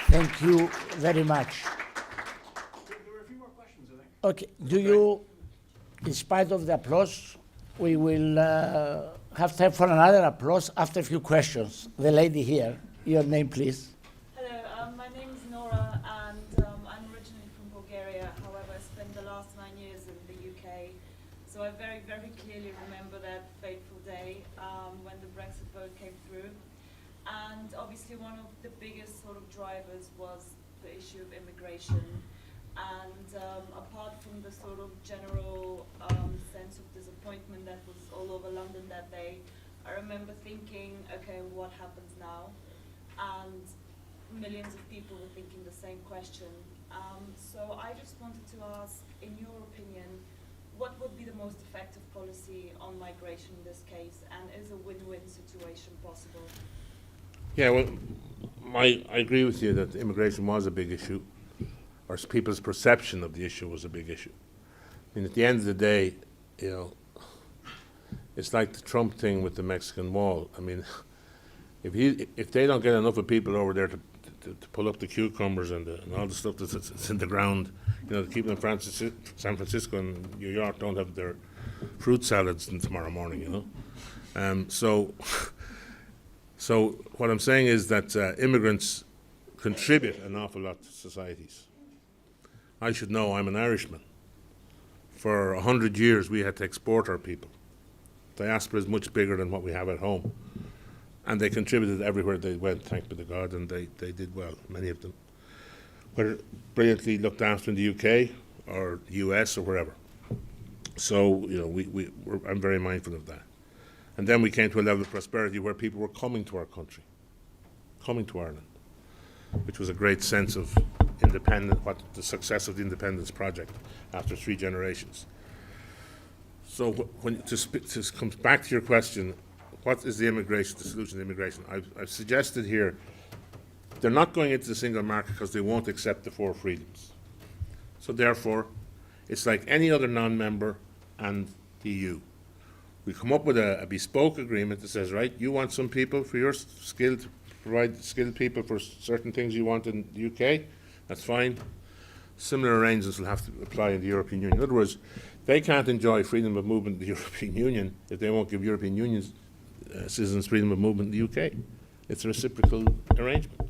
Thank you very much. There were a few more questions, I think. Okay, do you, in spite of the applause, we will have time for another applause after a few questions. The lady here, your name, please. Hello, my name is Nora, and I'm originally from Bulgaria. However, I spent the last 9 years in the UK, so I very, very clearly remember that fateful day when the Brexit vote came through. And obviously one of the biggest sort of drivers was the issue of immigration. And apart from the sort of general sense of disappointment that was all over London that day, I remember thinking, okay, what happens now? And millions of people were thinking the same question. So I just wanted to ask, in your opinion, what would be the most effective policy on migration in this case? And is a win-win situation possible? Yeah, well, I agree with you that immigration was a big issue, or people's perception of the issue was a big issue. I mean, at the end of the day, it's like the Trump thing with the Mexican wall. I mean, if they don't get enough of people over there to pull up the cucumbers and all the stuff that's in the ground, to keep them San Francisco and New York don't have their fruit salads tomorrow morning, So what I'm saying is that immigrants contribute an awful lot to societies. I should know, I'm an Irishman. For 100 years we had to export our people. Diaspora is much bigger than what we have at home. And they contributed everywhere they went, thank be to God, and they did well, many of them. Were brilliantly looked after in the UK or the US or wherever. So, I'm very mindful of that. And then we came to a level of prosperity where people were coming to our country, coming to Ireland, which was a great sense of the success of the independence project after 3 generations. So when to come back to your question, what is the solution to immigration? I've suggested here, they're not going into the single market because they won't accept the 4 freedoms. So therefore, it's like any other non-member and the EU. We come up with a bespoke agreement that says, right, you want some people for your provide skilled people for certain things you want in the UK, that's fine. Similar arrangements will have to apply in the European Union. In other words, they can't enjoy freedom of movement in the European Union if they won't give European Union citizens freedom of movement in the UK. It's a reciprocal arrangement.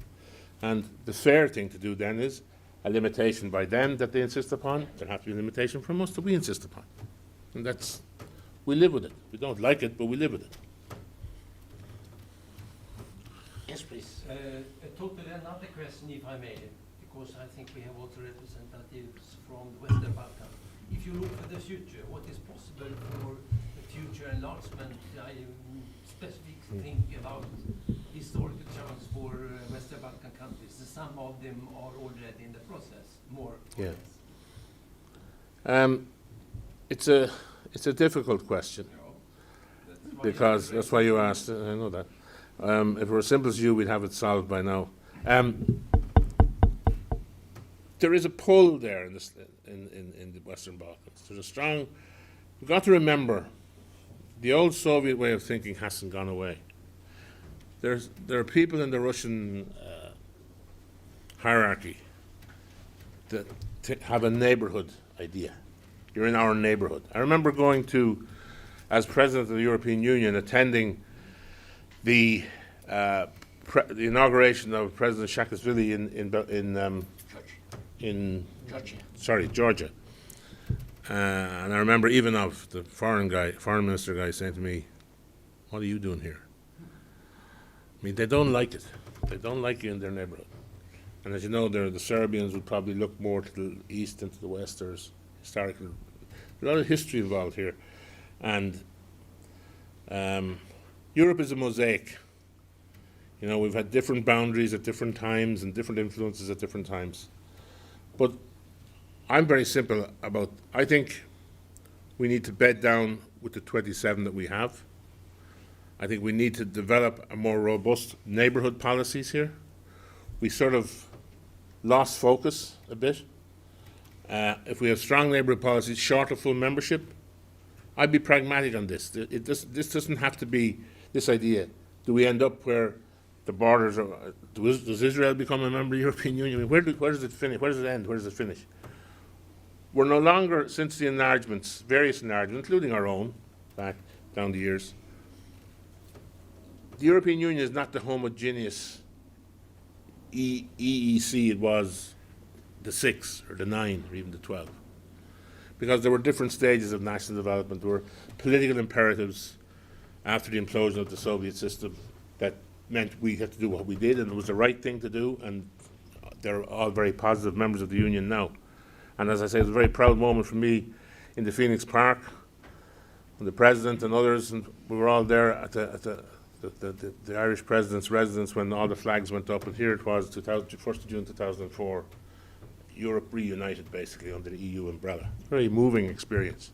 And the fair thing to do then is a limitation by them that they insist upon. There has to be a limitation from us that we insist upon. And we live with it. We don't like it, but we live with it. Yes, please. Totally another question, if I may, because I think we have also representatives from the Western Balkan. If you look for the future, what is possible for the future enlargement? I specifically think about historical transfer for Western Balkan countries? Some of them are already in the process, more or Yeah. less. It's a difficult question, because that's why you asked. I know that. If it were as simple as you, we'd have it solved by now. There is a pull there in the Western Balkans. There's a strong. We've got to remember, the old Soviet way of thinking hasn't gone away. There are people in the Russian hierarchy that have a neighborhood idea. You're in our neighborhood. I remember going to, as president of the European Union, attending the inauguration of President Saakashvili in Georgia. And I remember Ivanov, the foreign minister guy, saying to me, "What are you doing here?" I mean, they don't like it. They don't like you in their neighborhood. And as you know, the Serbians would probably look more to the east and to the west. There's historical, a lot of history involved here. And Europe is a mosaic. You know, we've had different boundaries at different times and different influences at different times. But I'm very simple about, I think we need to bed down with the 27 that we have. I think we need to develop a more robust neighbourhood policies here. We sort of lost focus a bit. If we have strong neighbourhood policies short of full membership, I'd be pragmatic on this. This doesn't have to be this idea. Do we end up where the borders are, does Israel become a member of the European Union? I mean, where does it finish? Where does it end? Where does it finish? We're no longer, since the enlargements, various enlargements, including our own, back down the years, the European Union is not the homogeneous EEC it was the 6 or the 9 or even the 12. Because there were different stages of national development. There were political imperatives after the implosion of the Soviet system that meant we had to do what we did, and it was the right thing to do, and they're all very positive members of the Union now. And as I say, it was a very proud moment for me in the Phoenix Park, when the President and others, and we were all there at the Irish President's residence when all the flags went up, and here it was, 1st of June 2004, Europe reunited basically under the EU umbrella. Very moving experience,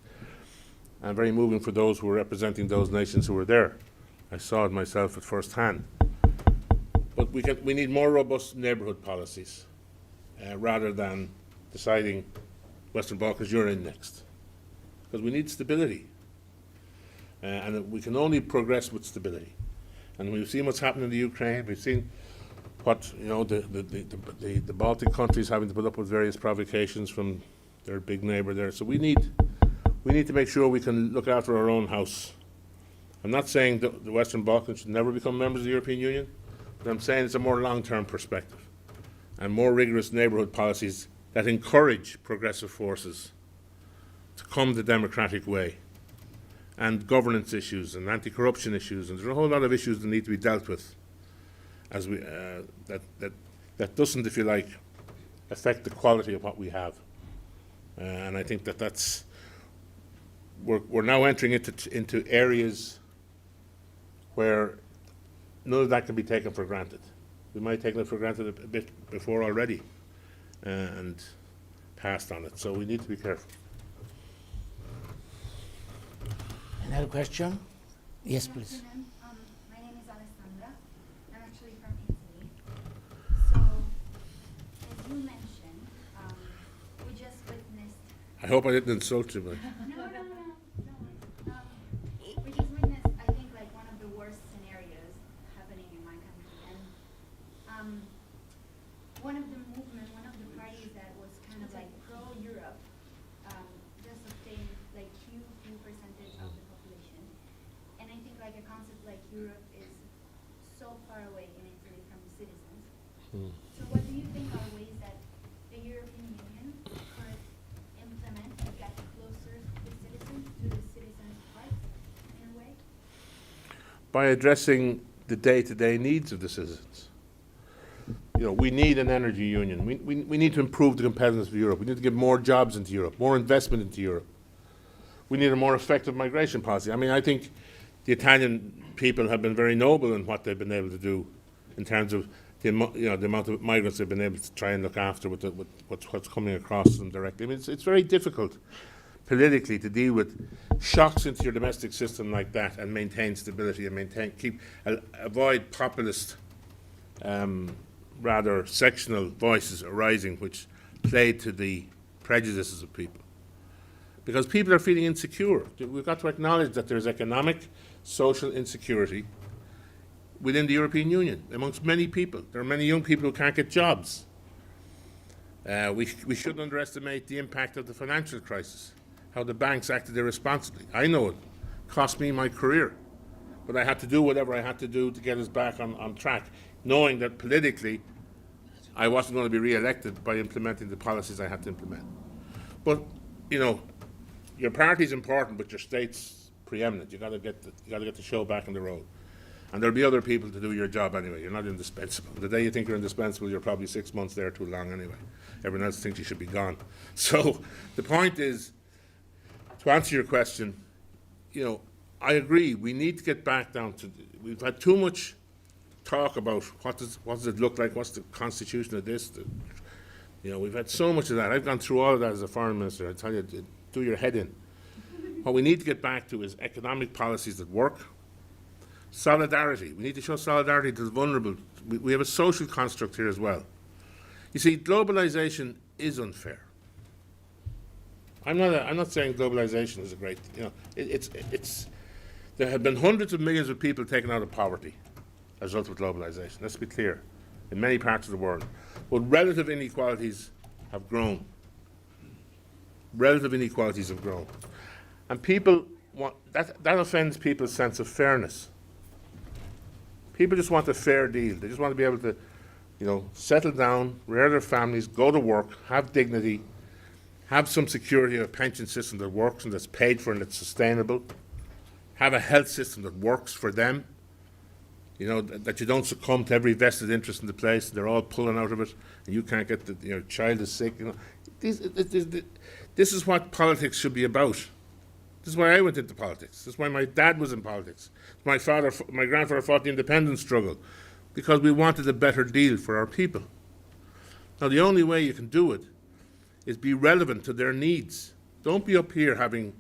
and very moving for those who were representing those nations who were there. I saw it myself at first hand. But we need more robust neighbourhood policies rather than deciding Western Balkans, you're in next. Because we need stability. And we can only progress with stability. And we've seen what's happened in the Ukraine. We've seen what, you know, the Baltic countries having to put up with various provocations from their big neighbour there. So we need to make sure we can look after our own house. I'm not saying the Western Balkans should never become members of the European Union, but I'm saying it's a more long-term perspective and more rigorous neighbourhood policies that encourage progressive forces to come the democratic way, and governance issues and anti-corruption issues, and there's a whole lot of issues that need to be dealt with as we that doesn't, if you like, affect the quality of what we have. And I think that's we're now entering into areas where none of that can be taken for granted. We might take it for granted a bit before already, and passed on it. So we need to be careful. Another question? Yes, Good please. afternoon. My name is Alessandra. I'm actually from Italy. So, as you mentioned, we just witnessed. I hope I didn't insult you, but No. We just witnessed, I think, like one of the worst scenarios happening in my country. And one of the parties that was kind of like pro-Europe, just obtained like few percentage of the population. And I think like a concept like Europe is so far away in Italy from the citizens. So what do you think are ways that the European Union could implement to get closer to the citizens' rights in a way? by addressing the day-to-day needs of the citizens. You know, we need an energy union. We need to improve the competitiveness of Europe. We need to get more jobs into Europe, more investment into Europe. We need a more effective migration policy. I mean, I think the Italian people have been very noble in what they've been able to do in terms of the amount of migrants they've been able to try and look after with what's coming across them directly. I mean, it's very difficult politically to deal with shocks into your domestic system like that and maintain stability and avoid populist, rather sectional voices arising which play to the prejudices of people. Because people are feeling insecure. We've got to acknowledge that there's economic, social insecurity within the European Union amongst many people. There are many young people who can't get jobs. We shouldn't underestimate the impact of the financial crisis, how the banks acted irresponsibly. I know it cost me my career, but I had to do whatever I had to do to get us back on track, knowing that politically I wasn't going to be re-elected by implementing the policies I had to implement. But, your party's important, but your state's preeminent. You got to get the show back on the road. And there'll be other people to do your job anyway. You're not indispensable. The day you think you're indispensable, you're probably 6 months there too long anyway. Everyone else thinks you should be gone. So the point is, to answer your question, I agree. We need to get back down to. We've had too much talk about what does it look like. What's the constitution of this? We've had so much of that. I've gone through all of that as a foreign minister. I tell you, do your head in. What we need to get back to is economic policies that work. Solidarity. We need to show solidarity to the vulnerable. We have a social construct here as well. You see, globalization is unfair. I'm not saying globalization is a great. There have been hundreds of millions of people taken out of poverty as a result of globalization. Let's be clear, in many parts of the world, but relative inequalities have grown. Relative inequalities have grown, and people want that offends people's sense of fairness. People just want a fair deal. They just want to be able to, settle down, rear their families, go to work, have dignity, have some security of a pension system that works and that's paid for and that's sustainable, have a health system that works for them, that you don't succumb to every vested interest in the place. They're all pulling out of it, and you can't get your child is sick. This is what politics should be about. This is why I went into politics. This is why my dad was in politics. My grandfather fought the independence struggle, because we wanted a better deal for our people. Now, the only way you can do it is be relevant to their needs. Don't be up here having,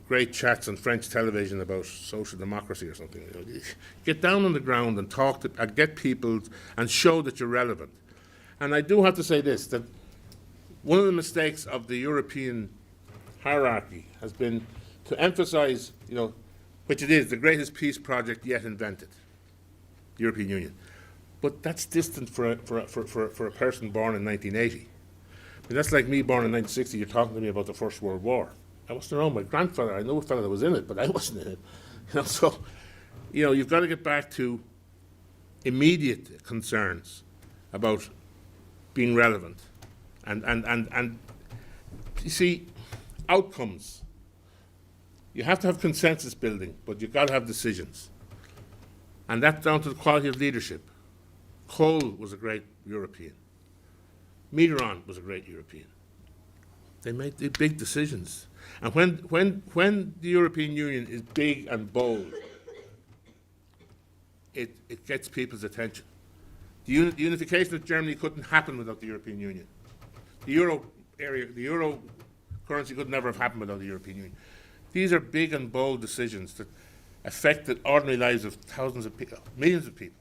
great chats on French television about social democracy or something. Get down on the ground and talk and get people and show that you're relevant. And I do have to say this, that one of the mistakes of the European hierarchy has been to emphasize, which it is, the greatest peace project yet invented, the European Union. But that's distant for a person born in 1980. I mean, that's like me born in 1960, you're talking to me about the First World War. I wasn't around. My grandfather, I know a fellow that was in it, but I wasn't in it. So, you've got to get back to immediate concerns about being relevant. And you see, outcomes. You have to have consensus building, but you've got to have decisions. And that's down to the quality of leadership. Kohl was a great European. Mitterrand was a great European. They made the big decisions. And when the European Union is big and bold, it gets people's attention. The unification of Germany couldn't happen without the European Union. The euro area, the euro currency could never have happened without the European Union. These are big and bold decisions that affect the ordinary lives of thousands of people, millions of people.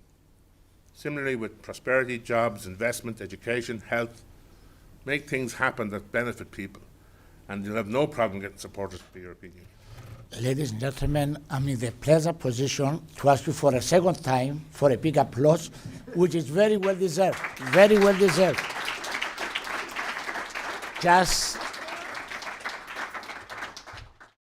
Similarly with prosperity, jobs, investment, education, health, make things happen that benefit people. And you'll have no problem getting supporters of the European Union. Ladies and gentlemen, I'm in the pleasant position to ask you for a second time for a big applause, which is very well deserved, very well deserved. Just